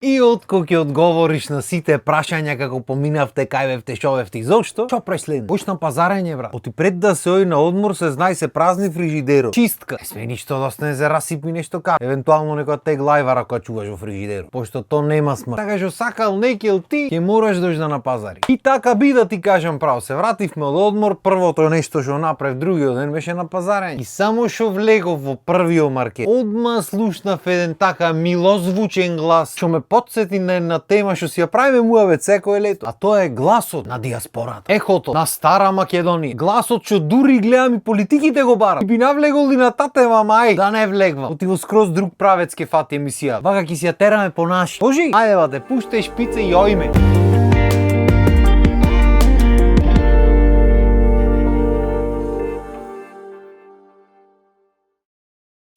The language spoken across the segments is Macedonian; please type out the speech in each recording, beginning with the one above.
И откако ќе одговориш на сите прашања како поминавте, кај бевте, шо бевте и зошто, што преследно? Почна пазарење, брат. Оти пред да се оди на одмор се знае се празни фрижидерот. Чистка. Не сме ништо да не се расипи нешто ка. Евентуално некоја теглајвара која чуваш во фрижидерот. Пошто то нема смрт. Така што сакал некел ти, ќе мораш да на пазари. И така би да ти кажам право, се вративме од одмор, првото нешто што направив другиот ден беше на пазарење. И само што влегов во првиот маркет, одма слушнав еден така милозвучен глас што ме потсети на една тема што си ја правиме муавет секое лето, а тоа е гласот на диаспората. Ехото на Стара Македонија. Гласот што дури гледам и политиките го барат. И би навлегол и на таа тема, мај, да не влегвам. Оти во скроз друг правец ке фати емисија. Вака ќе си ја тераме по наши. Божи, ајде бате, пуштај шпица и ојме.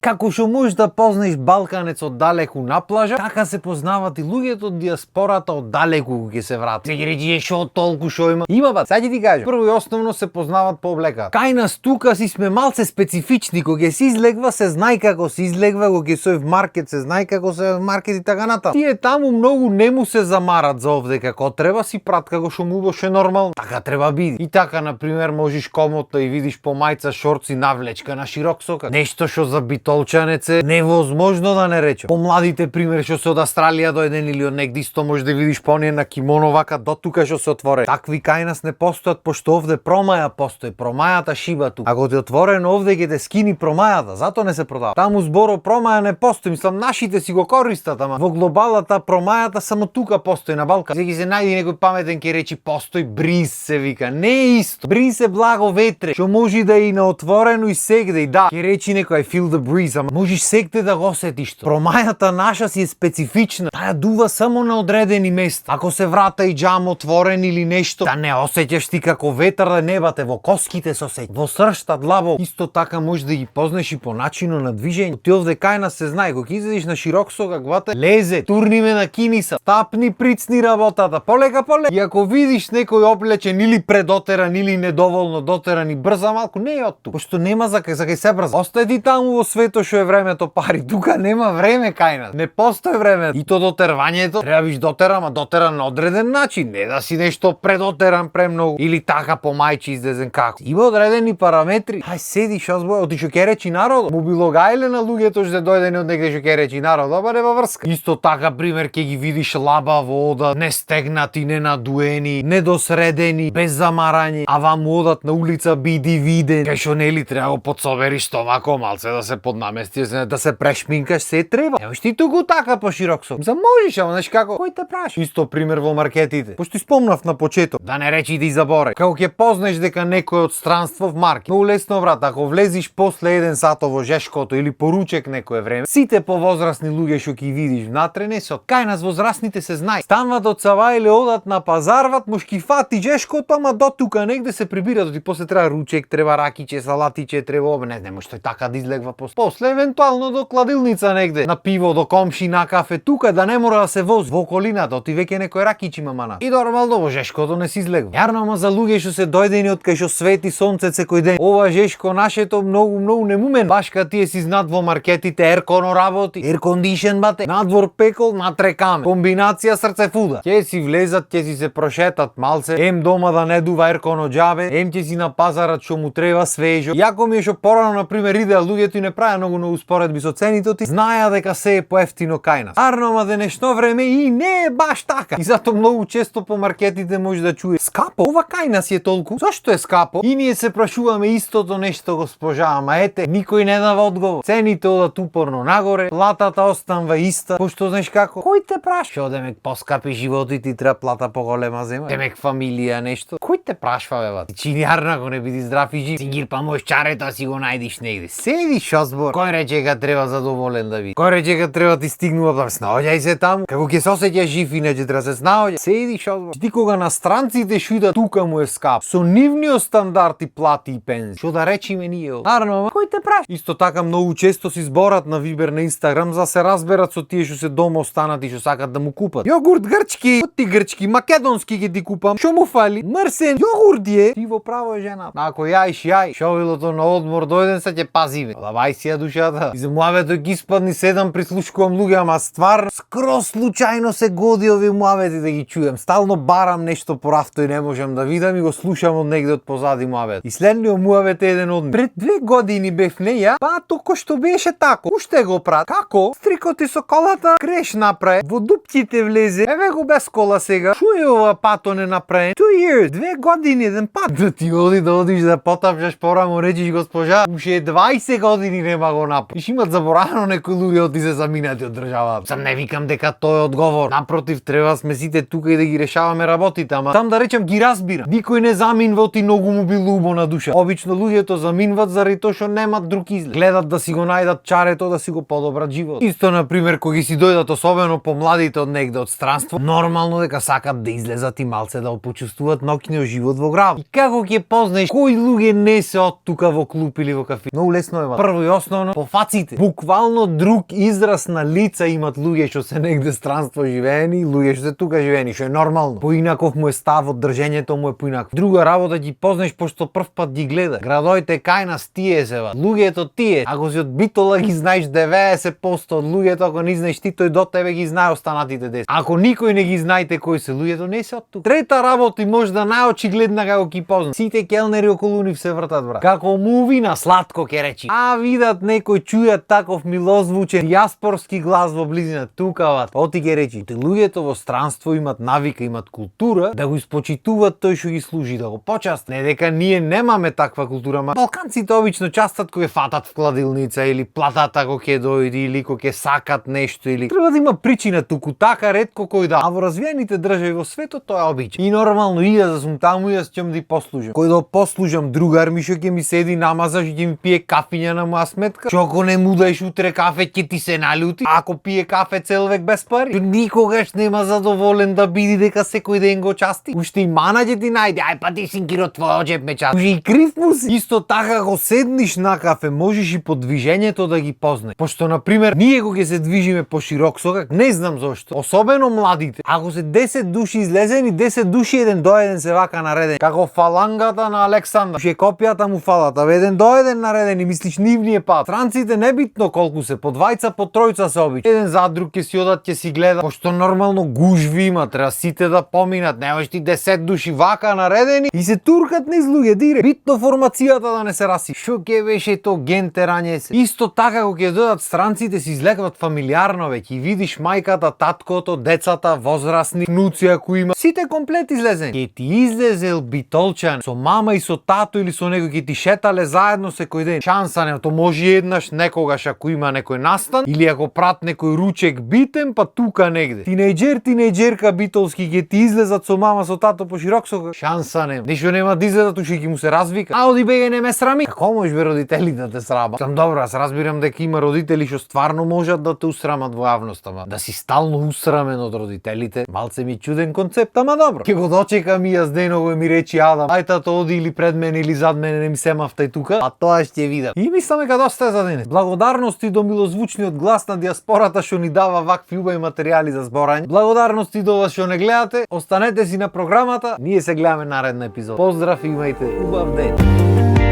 Како што можеш да познаеш балканец од далеку на плажа, така се познават и луѓето од диаспората од далеку кога ќе се вратат. Се ги речи шо толку шо има. Има бат, сега ќе ти кажам. Прво и основно се познават по облеката. Кај нас тука си сме малце специфични, кога ќе се излегва се знае како се излегва, кога ќе се в маркет се знае како се в маркет и така натаму. Тие таму многу не му се замарат за овде како треба, си прат како што му беше нормално. Така треба биде. И така на пример можеш комотно и видиш по мајца шорци навлечка на широк сокак. Нешто што за толчанец е невозможно да не речем. Помладите примери што се од Австралија дојден или од негде исто може да видиш по оние на кимоно вака до тука што се отворени. Такви кај нас не постојат пошто овде промаја постои. Промајата шиба тука. Ако ти отворено овде ќе те скини промајата, затоа не се продава. Таму зборо промаја не постои. Мислам нашите си го користат, ама во глобалата промајата само тука постои на Балкан. Сега се најди некој паметен ќе речи постои бриз се вика. Не е исто. Бриз е благо ветре, што може да и на отворено и сегде и да. Ќе речи некој I feel the breeze. Можеш секде да го осетиш тоа. Промајата наша си е специфична. Таа дува само на одредени места. Ако се врата и џам отворен или нешто, да не осеќаш ти како ветар да небате во коските се осеќа. Во сршта длабо. Исто така можеш да ги познаеш и по начинот на движење. Ти овде кај нас се знае, кога излезеш на широк сокак вате, лезе, турниме на киниса, стапни, прицни работата, полека. И ако видиш некој облечен или предотеран или недоволно дотеран и брза малку, не е од тука. Пошто нема за кај се брза. Остај ти таму во свето што е времето пари. Тука нема време кај нас. Не постои време. И то дотервањето треба биш дотеран, ама дотеран на одреден начин. Не да си нешто предотеран премногу или така по мајчи издезен како. Има одредени параметри. Ај седиш озбој, оти што ќе речи народ. Му било гајле на луѓето што дојдени од негде што ќе речи народ, ама нема врска. Исто така пример ќе ги видиш лаба вода, не стегнати, не надуени, недосредени, без замарање, а вам одат на улица биди виден. Кај што нели треба го подсобериш стомако малце да се поднамести, да се прешминкаш, се треба. Немаш ти туку така по широк сок. За можеш, ама знаеш како? Кој те праши? Исто пример во маркетите. Пошто спомнав на почеток, да не речи да и заборај. Како ќе познаеш дека некој од странство в маркет. Многу лесно брат, ако влезиш после 1 сат во жешкото или поручек некое време, сите повозрасни луѓе што ќе видиш внатре не се од кај нас возрастните се знае. Станват од Сава или одат на пазарват, мош ки фати жешкото, ама до тука негде се прибират, и после треба ручек, треба ракиче, салатиче, треба не може тој така да излегва после евентуално до кладилница негде, на пиво, до комши, на кафе, тука да не мора да се вози во околината, оти веќе некој ракич има мана. И нормално во жешкото не се излегва. Јарно, ама за луѓе што се дојдени од кај што свети сонце секој ден, ова жешко нашето многу немумен. Баш кога тие си знат во маркетите ерконо работи, еркондишен бате, надвор пекол, натре каме. Комбинација срце фуда. Ќе си влезат, ќе си се прошетат малце, ем дома да не дува ерконо џабе, ем ќе си на пазарот што му треба свежо. Јако ми е што порано на пример идеа луѓето и не правеа многу успоредби со цените, ти знаеа дека се е поевтино кај нас. Арно, ама денешно време и не е баш така. И затоа многу често по маркетите може да чуе скапо. Ова кај нас е толку. Зошто е скапо? И ние се прашуваме истото нешто, госпожа, ама ете, никој не дава одговор. Цените одат упорно нагоре, платата останува иста. Пошто знаеш како? Кој те праша? Што демек поскапи животи ти треба плата поголема зема? Демек фамилија нешто? Кој те прашва бе бат? Чинјарна го не биди здрав и жив. Си ги помош чарето си го најдиш негде. Седиш озбор. Кој рече дека треба задоволен да биде? Кој рече дека треба ти стигнува да снаоѓај се таму? Како ќе се осеќаш жив иначе треба се снаоѓај? Седиш озбор. Ти кога на странците шуда тука му е скап. Со нивниот стандард и плати и пензии. Што да речиме ние? Нарно, кој те праша? Исто така многу често си зборат на Вибер на Инстаграм за се разберат со тие што се дома останати што сакат да му купат. Јогурт грчки, ти грчки, македонски ќе ти купам. Што му фали? Мрсен јогурт е. Ти во право е жена. Ако јаиш, јај. Шовилото на одмор дојден се ќе пазиме. Лавај си ја душата. И за муавето ги испадни 7 прислушкувам луѓе, ама ствар скроз случајно се годи овие муавети да ги чујам. Стално барам нешто по рафто и не можам да видам и го слушам од негде од позади муавет. И следниот муавет е еден од пред 2 години бев неја, па токо што беше тако. Уште го прат. Како? Стрикот и со колата креш направи, во дупките влезе. Еве го без кола сега. Шо е ова пато не направи? 2 years, 2 години еден пат. Да ти одиш да потапшаш порамо, речиш госпожа, уште 20 години нема го направи. Иш имат заборавено некои луѓе оти се заминати од државата. Сам не викам дека тој е одговор. Напротив, треба сме сите тука и да ги решаваме работите, ама там да речам ги разбира. Никој не заминва, оти многу му било убо на душа. Обично луѓето заминват заради тоа што немат друг излез. Гледат да си го најдат чарето, да си го подобрат живот. Исто на пример кога си дојдат особено помладите од негде од странство, нормално дека сакат да излезат и малце да почувствуваат ноќниот живот во град. И како ќе познаеш кои луѓе не се од тука во клуб или во кафе? Многу лесно е. Прво и основно по фаците. Буквално друг израз на лица имат луѓе што се негде странство живеени и луѓе што се тука живеени, што е нормално. Поинаков му е ставот, држењето му е поинакво. Друга работа ги познаеш пошто прв пат ги гледа. Градоите кај нас тие се ват. Луѓето тие. Ако си од Битола ги знаеш 90% од луѓето, ако не знаеш ти, тој до тебе ги знае останатите 10. Ако никој не ги знаете кои се луѓето, не се од тука. Трета работа и можда најочигледна како ги позна. Сите келнери околу нив се вртат, брат. Како муви на сладко ќе речи. А видат некој чујат таков милозвучен диаспорски глас во близина тука, ват. Оти ќе речи, те луѓето во странство имат навика, имат култура да го испочитуваат тој што ги служи, да го почаст. Не дека ние немаме таква култура, ма балканците обично частат кога фатат в кладилница или платат ако ќе дојде или кога ќе сакат нешто или треба да има причина туку, така ретко кој да. А во развиените држави во светот тоа е обичај. И нормално и да сум таму и јас ќе да послужам. Кој да послужам другар ми што ќе ми седи намазаш и ќе ми пие кафиња на моја сметка. Што ако не му даеш утре кафе ќе ти се налјути? Ако пие кафе цел век без пари? Никогаш нема задоволен да биде дека секој ден го части. Уште и мана ќе ти најде. Ај па ти синкиро твојот џеб ме части. Уште и крив му си. Исто така го седниш на кафе, можеш и по движењето да ги познаеш. Пошто на пример ние кога се движиме по широк сокак, не знам зошто, особено младите. Ако се 10 души излезени, 10 души еден до еден се вака нареден. Како фалангата на Александар. Ше копијата му фалат, а еден до еден нареден и мислиш нивниот пат. Странците небитно колку се, по двајца, по тројца се обич. Еден за друг ќе си одат, ќе си гледа. Пошто нормално гужви има, треба сите да поминат. Не можеш ти 10 души вака наредени и се туркат низ луѓе директ. Битно формацијата да не се раси. Шо ќе беше то ген терање се. Исто така кога ќе дојдат странците се излекват фамилиарно веќе и видиш мајката, таткото, децата, возрастни, внуци ако има, сите комплет излезени. Ке ти излезел битолчан со мама и со тато или со некој ќе ти шетале заедно секој ден. Шанса не, то може еднаш некогаш ако има некој настан или ако прат некој ручек битен, па тука негде. Тинејџерка битолски ќе ти излезат со мама со тато по широк сокак. Шанса не. Ништо нема да излезат, уште ќе му се развика. А оди бега не ме срами. Како можеш бе родители да те срама? Сам добро, аз разбирам дека има родители што стварно можат да те усрамат во јавност, ама да си стално усрамен од родителите, малце ми чуден концепт, ама добро. Ќе го дочекам и јас деново ми речи Адам, ај тато оди или пред мене или зад мене, не ми се мавтај тука, а тоа ќе видам. И мислам дека доста е за денес. Благодарности до милозвучниот глас на диаспората што ни дава вакви убави материјали за зборање. Благодарности до вас што не гледате, останете си на програмата, ние се гледаме наредна епизода. Поздрав и имајте убав ден.